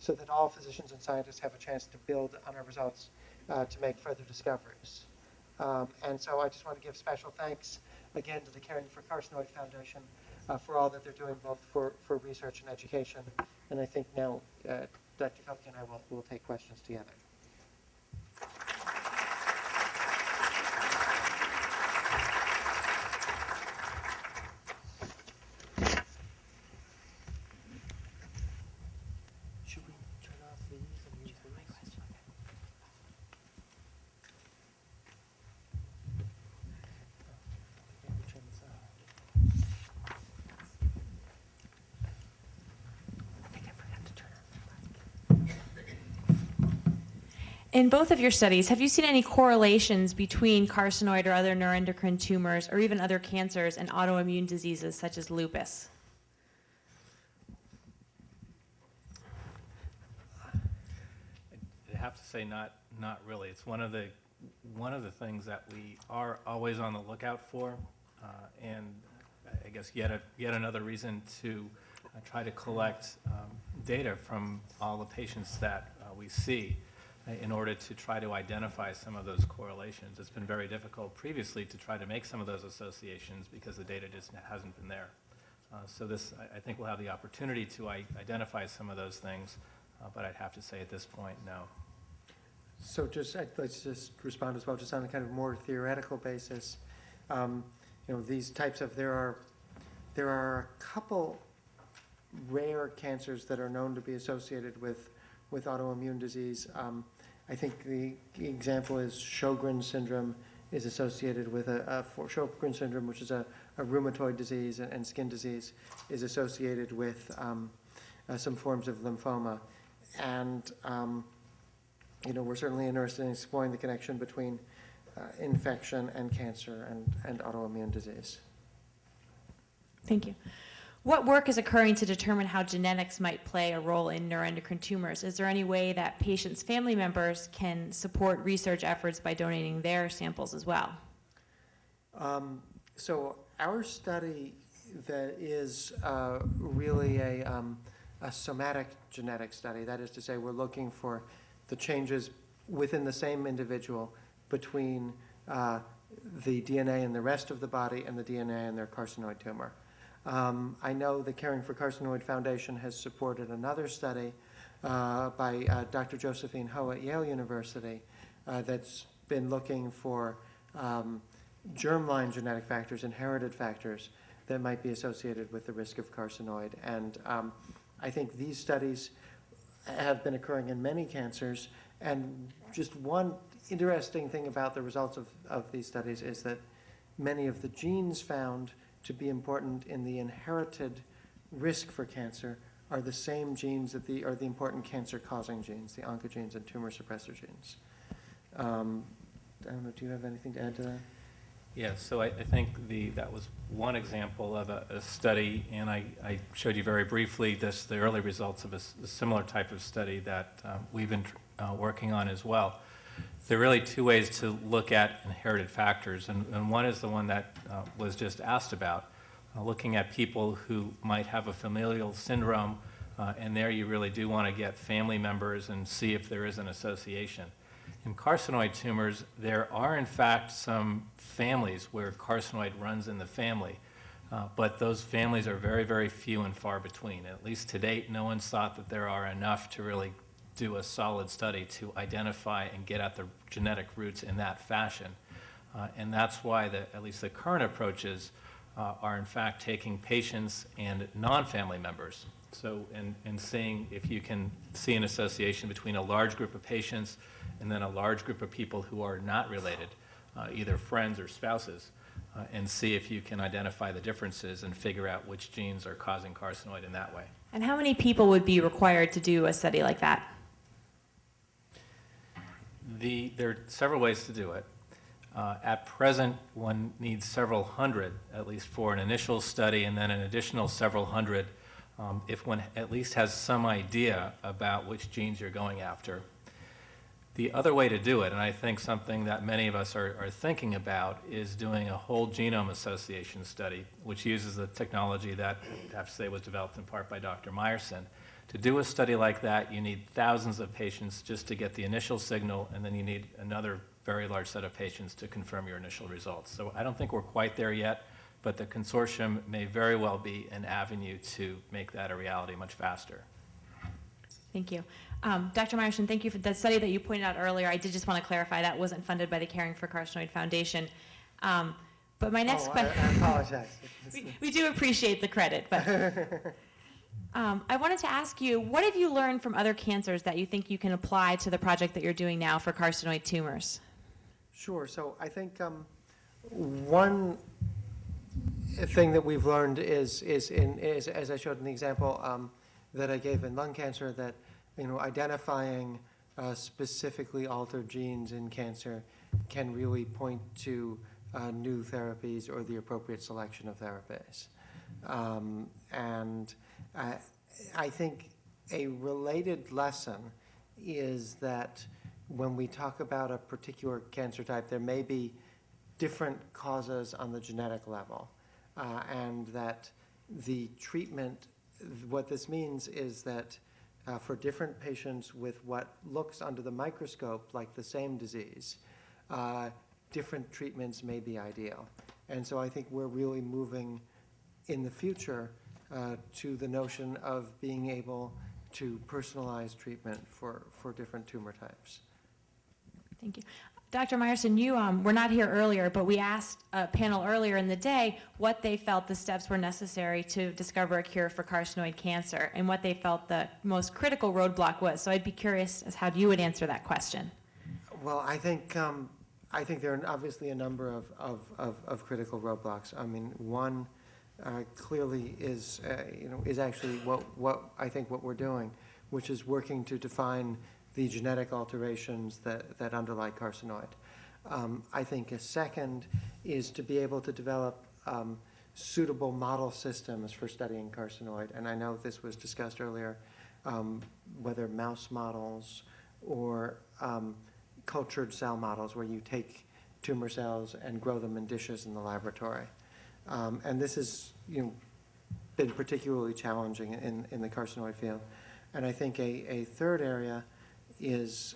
so that all physicians and scientists have a chance to build on our results to make further discoveries. And so I just want to give special thanks again to the Caring for Carcinoid Foundation for all that they're doing both for research and education. And I think now Dr. Felke and I will take questions together. Should we turn off these and use the mic? In both of your studies, have you seen any correlations between carcinoid or other neuroendocrine tumors, or even other cancers and autoimmune diseases such as lupus? I have to say not really. It's one of the things that we are always on the lookout for, and I guess yet another reason to try to collect data from all the patients that we see in order to try to identify some of those correlations. It's been very difficult previously to try to make some of those associations because the data just hasn't been there. So this, I think we'll have the opportunity to identify some of those things, but I'd have to say at this point, no. So let's just respond as well, just on a kind of more theoretical basis. These types of, there are a couple rare cancers that are known to be associated with autoimmune disease. I think the example is Sjogren's syndrome is associated with Sjogren's syndrome, which is a rheumatoid disease, and skin disease is associated with some forms of lymphoma. And we're certainly interested in exploring the connection between infection and cancer and autoimmune disease. Thank you. What work is occurring to determine how genetics might play a role in neuroendocrine tumors? Is there any way that patients' family members can support research efforts by donating their samples as well? So our study that is really a somatic genetic study. That is to say, we're looking for the changes within the same individual between the DNA in the rest of the body and the DNA in their carcinoid tumor. I know the Caring for Carcinoid Foundation has supported another study by Dr. Josephine Ho at Yale University that's been looking for germline genetic factors, inherited factors that might be associated with the risk of carcinoid. And I think these studies have been occurring in many cancers. And just one interesting thing about the results of these studies is that many of the genes found to be important in the inherited risk for cancer are the same genes that are the important cancer-causing genes, the oncogenes and tumor suppressor genes. I don't know, do you have anything to add to that? Yeah, so I think that was one example of a study, and I showed you very briefly the early results of a similar type of study that we've been working on as well. There are really two ways to look at inherited factors, and one is the one that was just asked about, looking at people who might have a familial syndrome, and there you really do want to get family members and see if there is an association. In carcinoid tumors, there are in fact some families where carcinoid runs in the family, but those families are very, very few and far between. At least to date, no one's thought that there are enough to really do a solid study to identify and get at the genetic roots in that fashion. And that's why at least the current approaches are in fact taking patients and non-family members. So, and seeing if you can see an association between a large group of patients and then a large group of people who are not related, either friends or spouses, and see if you can identify the differences and figure out which genes are causing carcinoid in that way. And how many people would be required to do a study like that? There are several ways to do it. At present, one needs several hundred, at least for an initial study, and then an additional several hundred if one at least has some idea about which genes you're going after. The other way to do it, and I think something that many of us are thinking about, is doing a whole genome association study, which uses the technology that I have to say was developed in part by Dr. Meyerson, To do a study like that, you need thousands of patients just to get the initial signal, and then you need another very large set of patients to confirm your initial results. So I don't think we're quite there yet, but the consortium may very well be an avenue to make that a reality much faster. Thank you. Dr. Meyerson, thank you for the study that you pointed out earlier. I did just want to clarify that wasn't funded by the Caring for Carcinoid Foundation. But my next question. I apologize. We do appreciate the credit, but I wanted to ask you, what have you learned from other cancers that you think you can apply to the project that you're doing now for carcinoid tumors? Sure. So I think one thing that we've learned is as I showed in the example that I gave in lung cancer, that identifying specifically altered genes in cancer can really point to new therapies or the appropriate selection of therapies. And I think a related lesson is that when we talk about a particular cancer type, there may be different causes on the genetic level, and that the treatment, what this means is that for different patients with what looks under the microscope like the same disease, different treatments may be ideal. And so I think we're really moving in the future to the notion of being able to personalize treatment for different tumor types. Thank you. Dr. Meyerson, you were not here earlier, but we asked a panel earlier in the day what they felt the steps were necessary to discover a cure for carcinoid cancer and what they felt the most critical roadblock was. So I'd be curious as how you would answer that question. Well, I think there are obviously a number of critical roadblocks. I mean, one clearly is actually what I think what we're doing, which is working to define the genetic alterations that underlie carcinoid. I think a second is to be able to develop suitable model systems for studying carcinoid. And I know this was discussed earlier, whether mouse models or cultured cell models where you take tumor cells and grow them in dishes in the laboratory. And this has been particularly challenging in the carcinoid field. And I think a third area is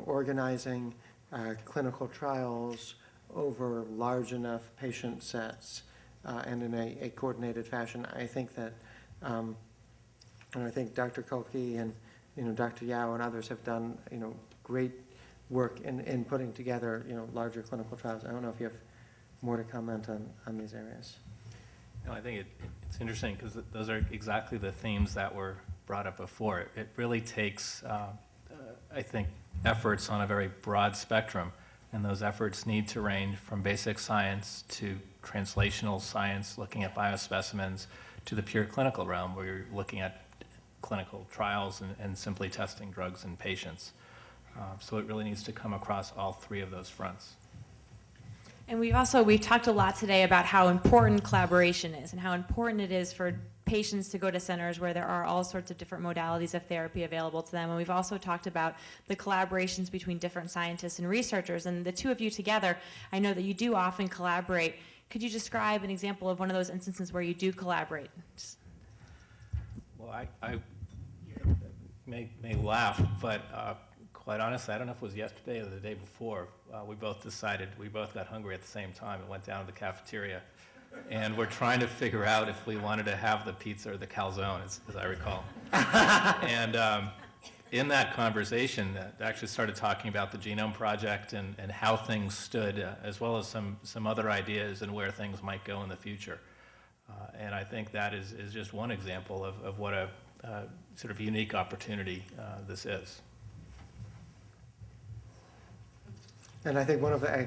organizing clinical trials over large enough patient sets and in a coordinated fashion. I think that, and I think Dr. Kolke and Dr. Yao and others have done great work in putting together larger clinical trials. I don't know if you have more to comment on these areas. No, I think it's interesting because those are exactly the themes that were brought up before. It really takes, I think, efforts on a very broad spectrum, and those efforts need to range from basic science to translational science, looking at biospecimens, to the pure clinical realm, where you're looking at clinical trials and simply testing drugs in patients. So it really needs to come across all three of those fronts. And we've talked a lot today about how important collaboration is and how important it is for patients to go to centers where there are all sorts of different modalities of therapy available to them. And we've also talked about the collaborations between different scientists and researchers. And the two of you together, I know that you do often collaborate. Could you describe an example of one of those instances where you do collaborate? Well, I may laugh, but quite honestly, I don't know if it was yesterday or the day before, we both got hungry at the same time and went down to the cafeteria. And we're trying to figure out if we wanted to have the pizza or the calzone, as I recall. And in that conversation, actually started talking about the Genome Project and how things stood, as well as some other ideas and where things might go in the future. And I think that is just one example of what a sort of unique opportunity this is. And I think one of the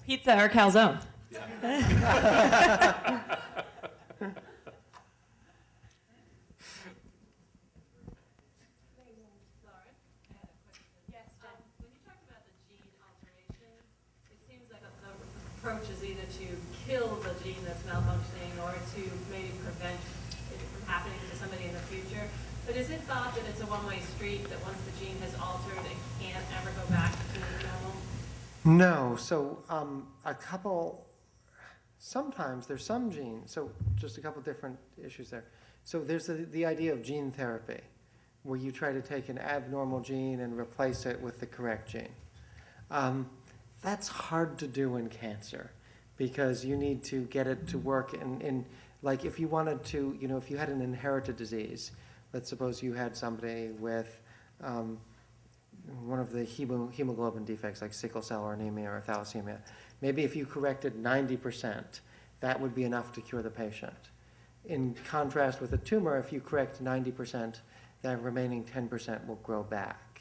Pizza or calzone? Yes, when you talked about the gene alterations, it seems like the approach is either to kill the gene that's malfunctioning or to maybe prevent it from happening to somebody in the future. But is it thought that it's a one-way street, that once the gene has altered, it can't ever go back to normal? No. So sometimes there's some genes, so just a couple different issues there. So there's the idea of gene therapy, where you try to take an abnormal gene and replace it with the correct gene. That's hard to do in cancer because you need to get it to work in like if you wanted to, if you had an inherited disease, let's suppose you had somebody with one of the hemoglobin defects like sickle cell or anemia or thalassemia, maybe if you corrected 90%, that would be enough to cure the patient. In contrast with a tumor, if you correct 90%, that remaining 10% will grow back.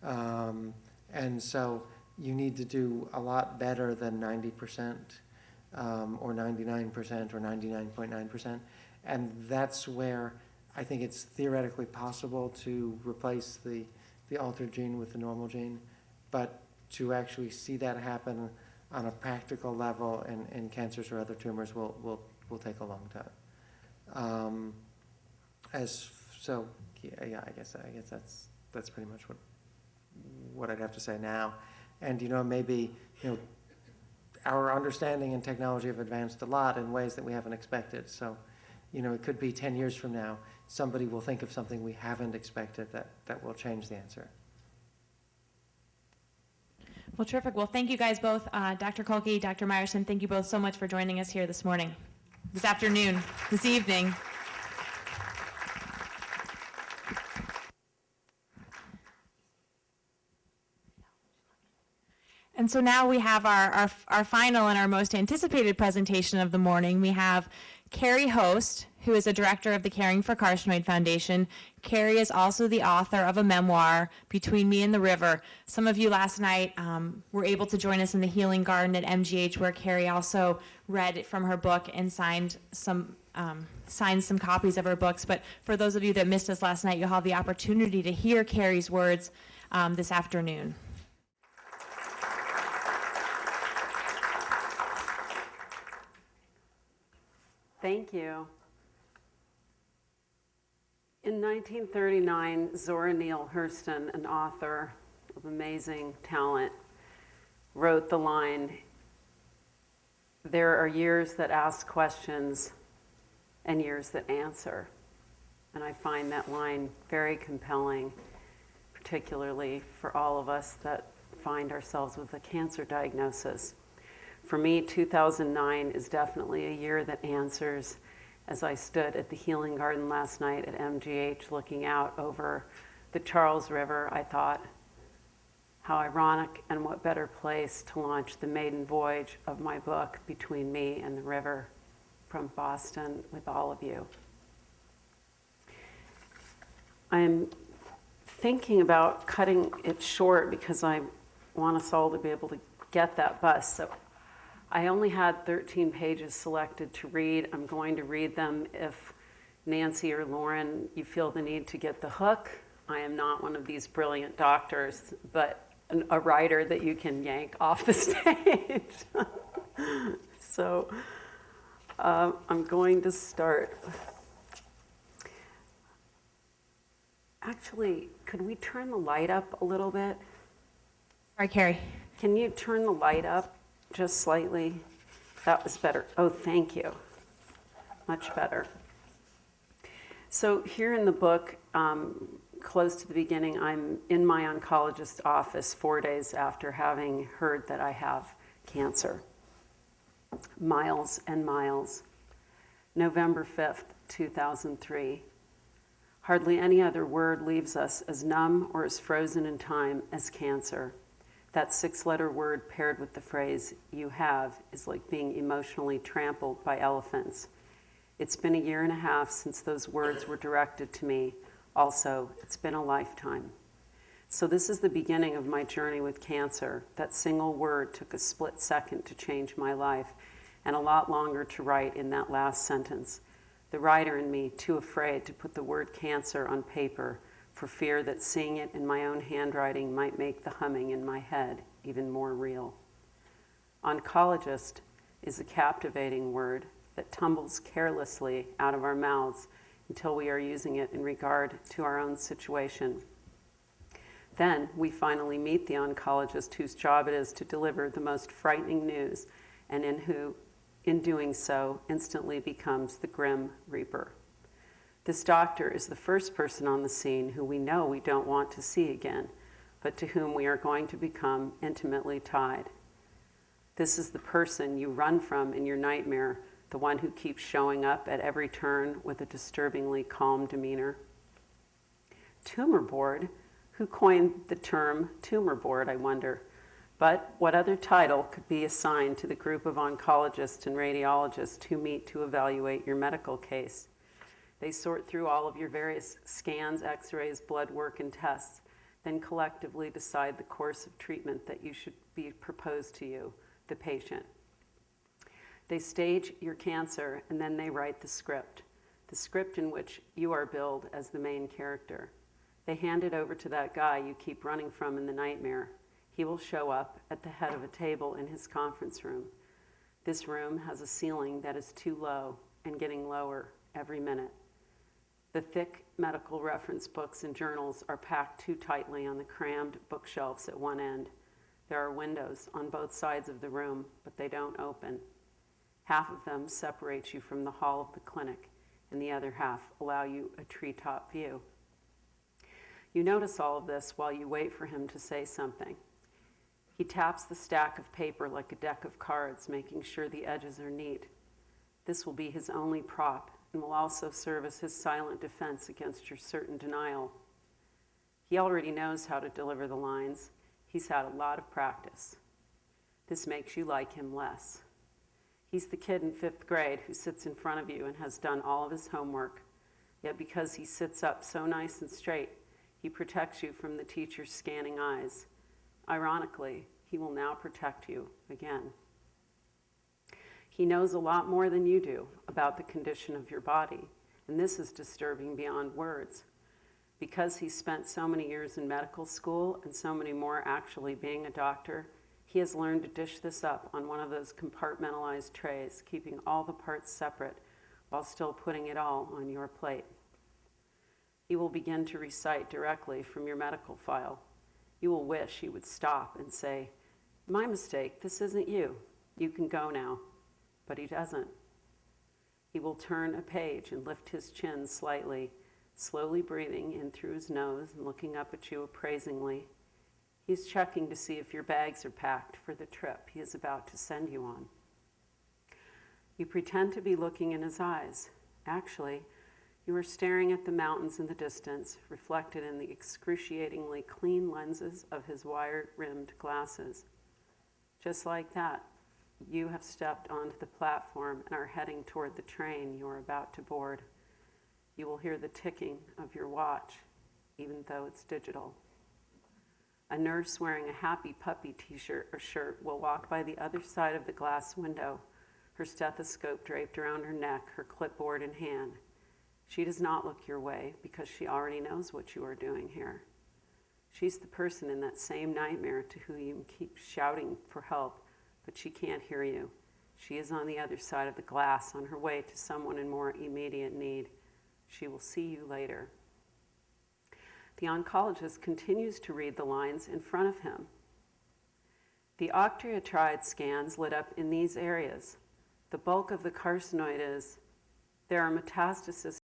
And so you need to do a lot better than 90% or 99% or 99.9%. And that's where I think it's theoretically possible to replace the altered gene with the normal gene. But to actually see that happen on a practical level in cancers or other tumors will take a long time. I guess that's pretty much what I'd have to say now. And maybe our understanding and technology have advanced a lot in ways that we haven't expected. So it could be 10 years from now, somebody will think of something we haven't expected that will change the answer. Well, terrific. Well, thank you guys both. Dr. Kolke, Dr. Meyerson, thank you both so much for joining us here this morning, this afternoon, this evening. And so now we have our final and our most anticipated presentation of the morning. We have Carrie Host, who is a director of the Caring for Carcinoid Foundation. Carrie is also the author of a memoir, Between Me and the River. Some of you last night were able to join us in the Healing Garden at MGH, where Carrie also read from her book and signed some copies of her books. But for those of you that missed us last night, you'll have the opportunity to hear Carrie's words this afternoon. Thank you. In 1939, Zora Neale Hurston, an author of amazing talent, wrote the line, "There are years that ask questions and years that answer." And I find that line very compelling, particularly for all of us that find ourselves with a cancer diagnosis. For me, 2009 is definitely a year that answers. As I stood at the Healing Garden last night at MGH looking out over the Charles River, I thought, how ironic and what better place to launch the maiden voyage of my book, Between Me and the River, from Boston with all of you. I'm thinking about cutting it short because I want us all to be able to get that bus. So I only had 13 pages selected to read. I'm going to read them. If Nancy or Lauren, you feel the need to get the hook, I am not one of these brilliant doctors, but a writer that you can yank off the stage. So I'm going to start. Actually, could we turn the light up a little bit? Sorry, Carrie. Can you turn the light up just slightly? That was better. Oh, thank you. Much better. So here in the book, close to the beginning, I'm in my oncologist's office 4 days after having heard that I have cancer. Miles and miles. November 5th, 2003. Hardly any other word leaves us as numb or as frozen in time as cancer. That 6-letter word paired with the phrase, "you have," is like being emotionally trampled by elephants. It's been a year and a half since those words were directed to me. Also, it's been a lifetime. So this is the beginning of my journey with cancer. That single word took a split second to change my life, and a lot longer to write in that last sentence. The writer in me, too afraid to put the word cancer on paper, for fear that seeing it in my own handwriting might make the humming in my head even more real. Oncologist is a captivating word that tumbles carelessly out of our mouths until we are using it in regard to our own situation. Then we finally meet the oncologist whose job it is to deliver the most frightening news, and who, in doing so, instantly becomes the grim reaper. This doctor is the first person on the scene who we know we don't want to see again, but to whom we are going to become intimately tied. This is the person you run from in your nightmare, the one who keeps showing up at every turn with a disturbingly calm demeanor. Tumor board? Who coined the term tumor board, I wonder? But what other title could be assigned to the group of oncologists and radiologists who meet to evaluate your medical case? They sort through all of your various scans, x-rays, blood work, and tests, then collectively decide the course of treatment that you should be proposed to you, the patient. They stage your cancer, and then they write the script in which you are billed as the main character. They hand it over to that guy you keep running from in the nightmare. He will show up at the head of a table in his conference room. This room has a ceiling that is too low and getting lower every minute. The thick medical reference books and journals are packed too tightly on the crammed bookshelves at one end. There are windows on both sides of the room, but they don't open. Half of them separate you from the hall of the clinic, and the other half allow you a treetop view. You notice all of this while you wait for him to say something. He taps the stack of paper like a deck of cards, making sure the edges are neat. This will be his only prop, and will also serve as his silent defense against your certain denial. He already knows how to deliver the lines. He's had a lot of practice. This makes you like him less. He's the kid in 5th grade who sits in front of you and has done all of his homework. Yet because he sits up so nice and straight, he protects you from the teacher's scanning eyes. Ironically, he will now protect you again. He knows a lot more than you do about the condition of your body, and this is disturbing beyond words. Because he spent so many years in medical school and so many more actually being a doctor, he has learned to dish this up on one of those compartmentalized trays, keeping all the parts separate while still putting it all on your plate. He will begin to recite directly from your medical file. You will wish he would stop and say, "My mistake, this isn't you. You can go now." But he doesn't. He will turn a page and lift his chin slightly, slowly breathing in through his nose and looking up at you appraisingly. He's checking to see if your bags are packed for the trip he is about to send you on. You pretend to be looking in his eyes. Actually, you are staring at the mountains in the distance, reflected in the excruciatingly clean lenses of his wire-rimmed glasses. Just like that, you have stepped onto the platform and are heading toward the train you are about to board. You will hear the ticking of your watch, even though it's digital. A nurse wearing a Happy Puppy t-shirt or shirt will walk by the other side of the glass window, her stethoscope draped around her neck, her clipboard in hand. She does not look your way because she already knows what you are doing here. She's the person in that same nightmare to whom you keep shouting for help, but she can't hear you. She is on the other side of the glass on her way to someone in more immediate need. She will see you later. The oncologist continues to read the lines in front of him. The octreotide scans lit up in these areas. The bulk of the carcinoid is, there are metastases